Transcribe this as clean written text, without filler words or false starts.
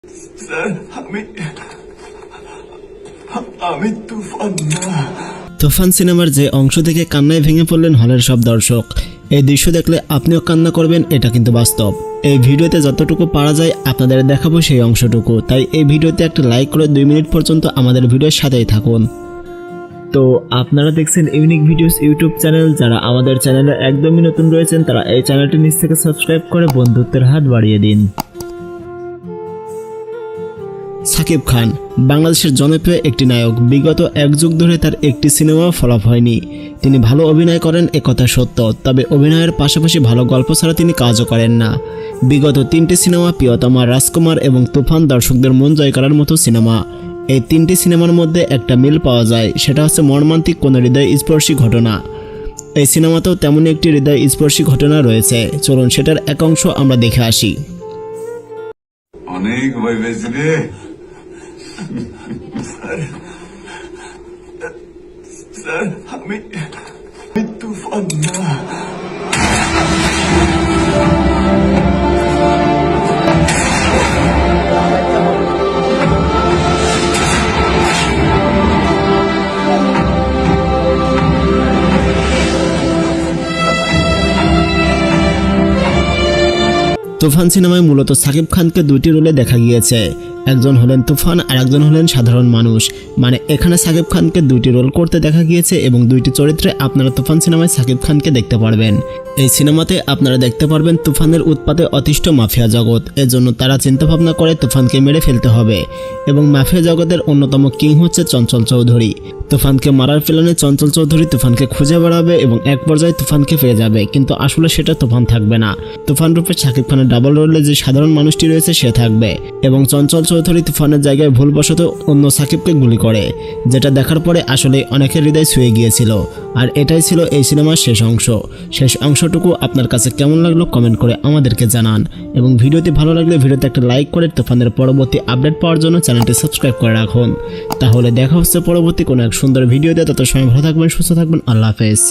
Sir আমি তুফান না। তুফান সিনেমার যে অংশ থেকে কান্নায় ভেঙে পড়লেন হলের সব দর্শক। এই দৃশ্য দেখলে আপনিও কান্না করবেন, এটা কিন্তু বাস্তব। এই ভিডিওতে যতটুকু পারা যায় আপনাদের দেখাবো সেই অংশটুকু, তাই এই ভিডিওতে একটা লাইক করে 2 মিনিট পর্যন্ত আমাদের ভিডিওর সাথেই থাকুন। তো আপনারা দেখছেন ইউনিক ভিডিওস ইউটিউব চ্যানেল। যারা আমাদের চ্যানেলে একদমই নতুন রয়েছেন তারা এই চ্যানেলটি নিচ থেকে সাবস্ক্রাইব করে বন্ধুত্বের হাত বাড়িয়ে দিন। সাকিব খান বাংলাদেশের জনপ্রিয় একটি নায়ক। বিগত 1 যুগ ধরে তার একটি সিনেমাও ফ্লপ হয়নি। তিনি ভালো অভিনয় করেন, একথা সত্য, তবে অভিনয়ের পাশাপাশি ভালো গল্প ছাড়া তিনি কাজও করেন না। বিগত 3টি সিনেমা প্রিয়তমা, রাজকুমার এবং তুফান দর্শকদের মন জয় করার মতো সিনেমা। এই 3টি সিনেমার মধ্যে একটা মিল পাওয়া যায়, সেটা হচ্ছে মর্মান্তিক কোনো হৃদয় স্পর্শী ঘটনা। এই সিনেমাতেও তেমনই একটি হৃদয় স্পর্শী ঘটনা রয়েছে। চলুন সেটার এক অংশ আমরা দেখে আসি। অনেক ভয় পেয়েছি রে স্যার আমি তুফান না। তুফান সিনেমায় মূলত সাকিব খানকে 2টি রোলে দেখা গিয়েছে। একজন হলেন তুফান আর একজন হলেন সাধারণ মানুষ। মানে এখানে সাকিব খানকে 2টি রোল করতে দেখা গিয়েছে এবং 2টি চরিত্রে আপনারা তুফান সিনেমায় সাকিব খানকে দেখতে পারবেন। এই সিনেমাতে আপনারা দেখতে পারবেন তুফানের উৎপাতে অতিষ্ঠ মাফিয়া জগৎ। এজন্য তারা চিন্তাভাবনা করে তুফানকে মেরে ফেলতে হবে এবং মাফিয়া জগতের অন্যতম কিং হচ্ছে চঞ্চল চৌধুরী। তুফানকে মারার প্ল্যানে চঞ্চল চৌধুরী তুফানকে খুঁজে বেড়াবে এবং এক পর্যায়ে তুফানকে পেয়ে যাবে, কিন্তু আসলে সেটা তুফান থাকবে না। তুফান রূপে সাকিব খানের ডাবল রোলে যে সাধারণ মানুষটি রয়েছে সে থাকবে এবং চঞ্চল চৌধুরী তুফানের জায়গায় ভুলবশত অন্য সাকিবকে গুলি করে, যেটা দেখার পরে আসলে অনেকের হৃদয় ছুঁয়ে গিয়েছিল। আর এটাই ছিল এই সিনেমার শেষ অংশ। শেষ অংশটুকু আপনার কাছে কেমন লাগলো কমেন্ট করে আমাদেরকে জানান এবং ভিডিওটি ভালো লাগলে ভিডিওতে একটা লাইক করে তুফানের পরবর্তী আপডেট পাওয়ার জন্য চ্যানেলটি সাবস্ক্রাইব করে রাখুন। তাহলে দেখা হচ্ছে পরবর্তী কোনো এক সুন্দর ভিডিওতে। তত সময় ভালো থাকবেন, সুস্থ থাকবেন। আল্লাহ হাফেজ।